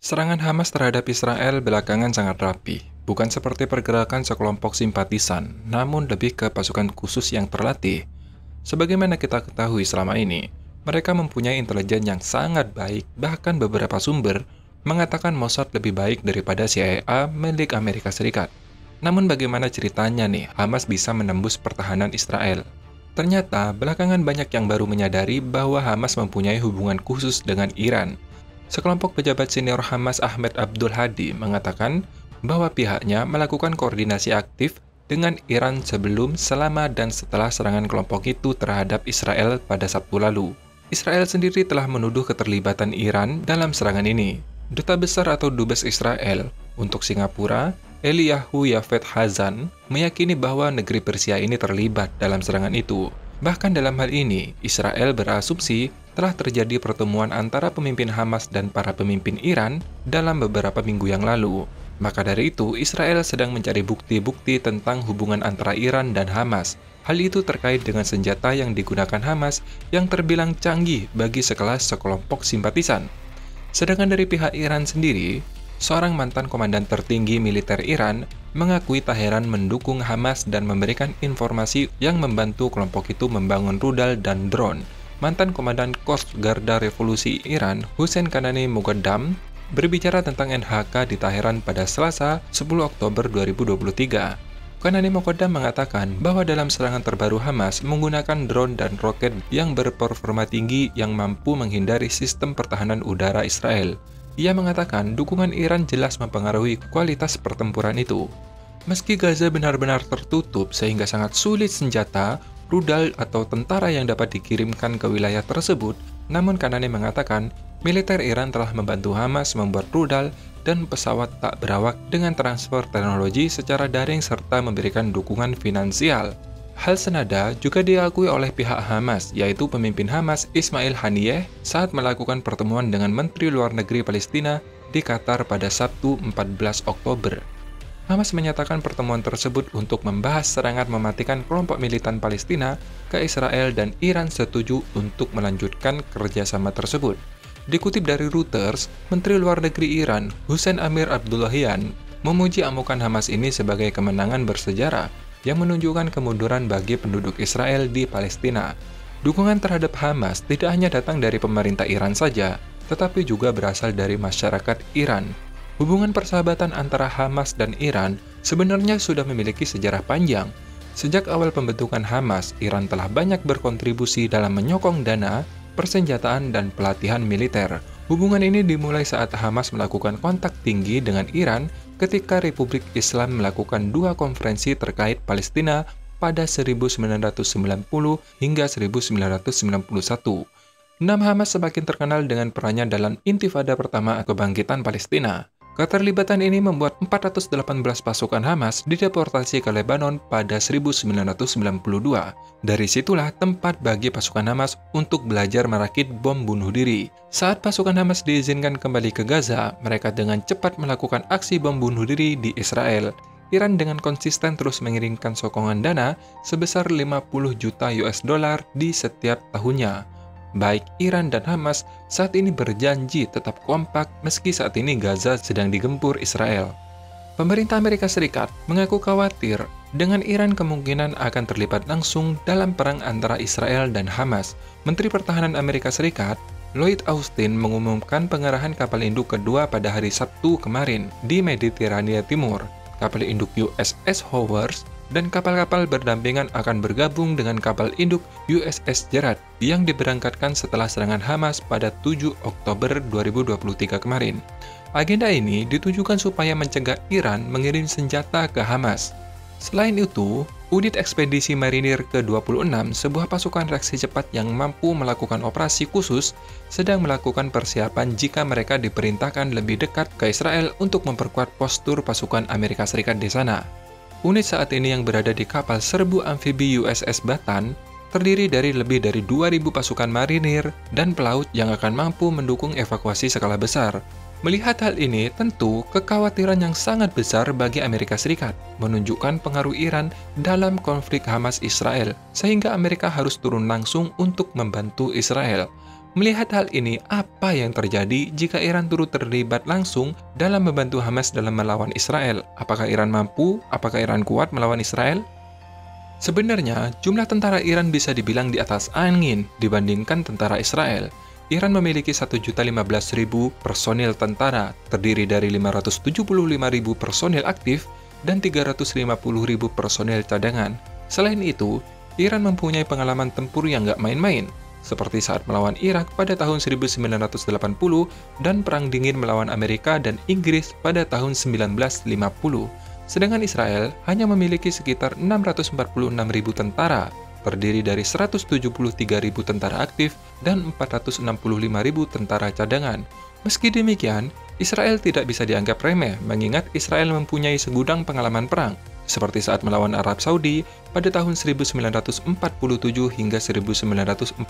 Serangan Hamas terhadap Israel belakangan sangat rapi, bukan seperti pergerakan sekelompok simpatisan, namun lebih ke pasukan khusus yang terlatih. Sebagaimana kita ketahui selama ini, mereka mempunyai intelijen yang sangat baik, bahkan beberapa sumber mengatakan Mossad lebih baik daripada CIA milik Amerika Serikat. Namun bagaimana ceritanya nih Hamas bisa menembus pertahanan Israel? Ternyata belakangan banyak yang baru menyadari bahwa Hamas mempunyai hubungan khusus dengan Iran. Sekelompok pejabat senior Hamas Ahmed Abdul Hadi mengatakan bahwa pihaknya melakukan koordinasi aktif dengan Iran sebelum, selama, dan setelah serangan kelompok itu terhadap Israel pada Sabtu lalu. Israel sendiri telah menuduh keterlibatan Iran dalam serangan ini. Duta Besar atau Dubes Israel untuk Singapura, Eliyahu Yafet Hazan, meyakini bahwa negeri Persia ini terlibat dalam serangan itu. Bahkan dalam hal ini, Israel berasumsi telah terjadi pertemuan antara pemimpin Hamas dan para pemimpin Iran dalam beberapa minggu yang lalu. Maka dari itu, Israel sedang mencari bukti-bukti tentang hubungan antara Iran dan Hamas. Hal itu terkait dengan senjata yang digunakan Hamas yang terbilang canggih bagi sekelompok simpatisan. Sedangkan dari pihak Iran sendiri, seorang mantan komandan tertinggi militer Iran mengakui tak heran mendukung Hamas dan memberikan informasi yang membantu kelompok itu membangun rudal dan drone. Mantan komandan Korps Garda Revolusi Iran, Hussein Kanani Moghadam, berbicara tentang NHK di Teheran pada Selasa, 10 Oktober 2023. Kanani Moghadam mengatakan bahwa dalam serangan terbaru Hamas menggunakan drone dan roket yang berperforma tinggi yang mampu menghindari sistem pertahanan udara Israel. Ia mengatakan dukungan Iran jelas mempengaruhi kualitas pertempuran itu. Meski Gaza benar-benar tertutup sehingga sangat sulit senjata, rudal atau tentara yang dapat dikirimkan ke wilayah tersebut, namun Kanani mengatakan militer Iran telah membantu Hamas membuat rudal dan pesawat tak berawak dengan transfer teknologi secara daring serta memberikan dukungan finansial. Hal senada juga diakui oleh pihak Hamas, yaitu pemimpin Hamas Ismail Haniyeh saat melakukan pertemuan dengan Menteri Luar Negeri Palestina di Qatar pada Sabtu 14 Oktober. Hamas menyatakan pertemuan tersebut untuk membahas serangan mematikan kelompok militan Palestina ke Israel dan Iran setuju untuk melanjutkan kerjasama tersebut. Dikutip dari Reuters, Menteri Luar Negeri Iran Hussein Amir Abdullahian memuji amukan Hamas ini sebagai kemenangan bersejarah yang menunjukkan kemunduran bagi penduduk Israel di Palestina. Dukungan terhadap Hamas tidak hanya datang dari pemerintah Iran saja, tetapi juga berasal dari masyarakat Iran. Hubungan persahabatan antara Hamas dan Iran sebenarnya sudah memiliki sejarah panjang. Sejak awal pembentukan Hamas, Iran telah banyak berkontribusi dalam menyokong dana, persenjataan, dan pelatihan militer. Hubungan ini dimulai saat Hamas melakukan kontak tinggi dengan Iran ketika Republik Islam melakukan dua konferensi terkait Palestina pada 1990 hingga 1991. Hamas semakin terkenal dengan perannya dalam Intifada pertama kebangkitan Palestina. Keterlibatan ini membuat 418 pasukan Hamas dideportasi ke Lebanon pada 1992. Dari situlah tempat bagi pasukan Hamas untuk belajar merakit bom bunuh diri. Saat pasukan Hamas diizinkan kembali ke Gaza, mereka dengan cepat melakukan aksi bom bunuh diri di Israel. Iran dengan konsisten terus mengirimkan sokongan dana sebesar 50 juta US dollar di setiap tahunnya. Baik Iran dan Hamas saat ini berjanji tetap kompak meski saat ini Gaza sedang digempur Israel. Pemerintah Amerika Serikat mengaku khawatir dengan Iran kemungkinan akan terlibat langsung dalam perang antara Israel dan Hamas. Menteri Pertahanan Amerika Serikat, Lloyd Austin, mengumumkan pengerahan kapal induk kedua pada hari Sabtu kemarin di Mediterania Timur. Kapal induk USS Howard dan kapal-kapal berdampingan akan bergabung dengan kapal induk USS Gerald yang diberangkatkan setelah serangan Hamas pada 7 Oktober 2023 kemarin. Agenda ini ditujukan supaya mencegah Iran mengirim senjata ke Hamas. Selain itu, Unit Ekspedisi Marinir ke-26, sebuah pasukan reaksi cepat yang mampu melakukan operasi khusus, sedang melakukan persiapan jika mereka diperintahkan lebih dekat ke Israel untuk memperkuat postur pasukan Amerika Serikat di sana. Unit saat ini yang berada di kapal serbu amfibi USS Batan terdiri dari lebih dari 2.000 pasukan marinir dan pelaut yang akan mampu mendukung evakuasi skala besar. Melihat hal ini, tentu kekhawatiran yang sangat besar bagi Amerika Serikat menunjukkan pengaruh Iran dalam konflik Hamas-Israel, sehingga Amerika harus turun langsung untuk membantu Israel. Melihat hal ini, apa yang terjadi jika Iran turut terlibat langsung dalam membantu Hamas dalam melawan Israel? Apakah Iran mampu? Apakah Iran kuat melawan Israel? Sebenarnya, jumlah tentara Iran bisa dibilang di atas angin dibandingkan tentara Israel. Iran memiliki 1.015.000 personil tentara, terdiri dari 575.000 personil aktif dan 350.000 personil cadangan. Selain itu, Iran mempunyai pengalaman tempur yang gak main-main, seperti saat melawan Irak pada tahun 1980 dan Perang Dingin melawan Amerika dan Inggris pada tahun 1950. Sedangkan Israel hanya memiliki sekitar 646.000 tentara, terdiri dari 173.000 tentara aktif dan 465.000 tentara cadangan. Meski demikian, Israel tidak bisa dianggap remeh, mengingat Israel mempunyai segudang pengalaman perang, seperti saat melawan Arab Saudi pada tahun 1947 hingga 1946,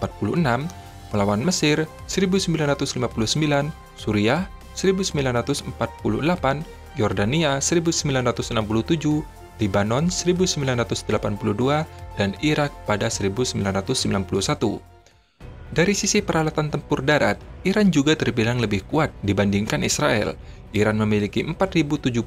melawan Mesir 1959, Suriah 1948, Yordania 1967, Libanon 1982, dan Irak pada 1991. Dari sisi peralatan tempur darat, Iran juga terbilang lebih kuat dibandingkan Israel. Iran memiliki 4.071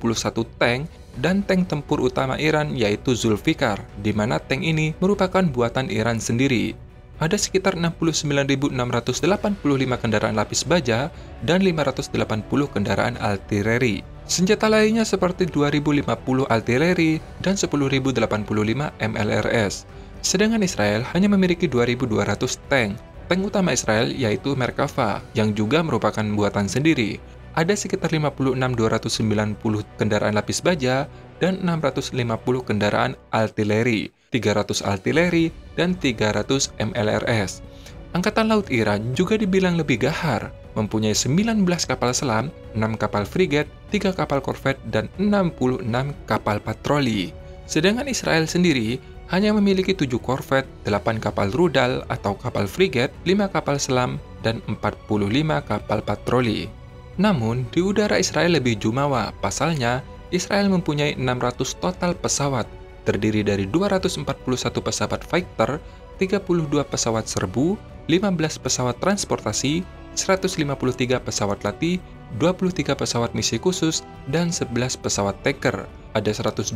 tank, dan tank tempur utama Iran yaitu Zulfikar, di mana tank ini merupakan buatan Iran sendiri. Ada sekitar 69.685 kendaraan lapis baja dan 580 kendaraan artileri. Senjata lainnya seperti 2.050 artileri dan 10.085 MLRS. Sedangkan Israel hanya memiliki 2.200 tank. Tank utama Israel yaitu Merkava, yang juga merupakan buatan sendiri. Ada sekitar 56.290 kendaraan lapis baja dan 650 kendaraan artileri, 300 artileri, dan 300 MLRS. Angkatan Laut Iran juga dibilang lebih gahar, mempunyai 19 kapal selam, 6 kapal frigat, 3 kapal korvet, dan 66 kapal patroli. Sedangkan Israel sendiri hanya memiliki 7 korvet, 8 kapal rudal atau kapal frigat, 5 kapal selam, dan 45 kapal patroli. Namun, di udara Israel lebih jumawa. Pasalnya, Israel mempunyai 600 total pesawat, terdiri dari 241 pesawat fighter, 32 pesawat serbu, 15 pesawat transportasi, 153 pesawat latih, 23 pesawat misi khusus, dan 11 pesawat tanker. Ada 126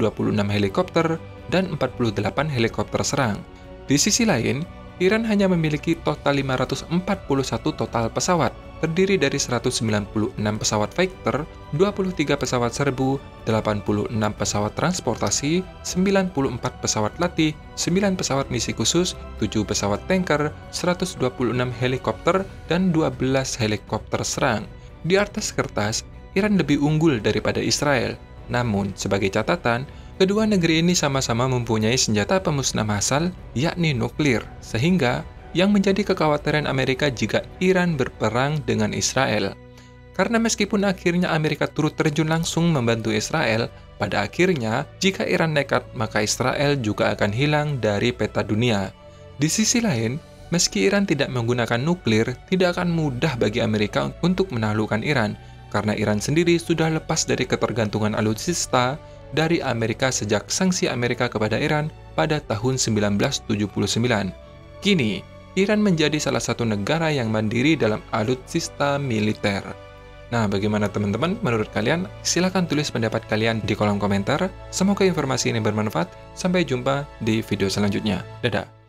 helikopter dan 48 helikopter serang. Di sisi lain, Iran hanya memiliki total 541 total pesawat, terdiri dari 196 pesawat fighter, 23 pesawat serbu, 86 pesawat transportasi, 94 pesawat latih, 9 pesawat misi khusus, 7 pesawat tanker, 126 helikopter, dan 12 helikopter serang. Di atas kertas, Iran lebih unggul daripada Israel. Namun, sebagai catatan, kedua negeri ini sama-sama mempunyai senjata pemusnah massal, yakni nuklir, sehingga yang menjadi kekhawatiran Amerika jika Iran berperang dengan Israel. Karena meskipun akhirnya Amerika turut terjun langsung membantu Israel, pada akhirnya jika Iran nekat, maka Israel juga akan hilang dari peta dunia. Di sisi lain, meski Iran tidak menggunakan nuklir, tidak akan mudah bagi Amerika untuk menaklukkan Iran, karena Iran sendiri sudah lepas dari ketergantungan alutsista dari Amerika sejak sanksi Amerika kepada Iran pada tahun 1979. Kini, Iran menjadi salah satu negara yang mandiri dalam alutsista militer. Nah, bagaimana teman-teman menurut kalian? Silahkan tulis pendapat kalian di kolom komentar. Semoga informasi ini bermanfaat. Sampai jumpa di video selanjutnya. Dadah!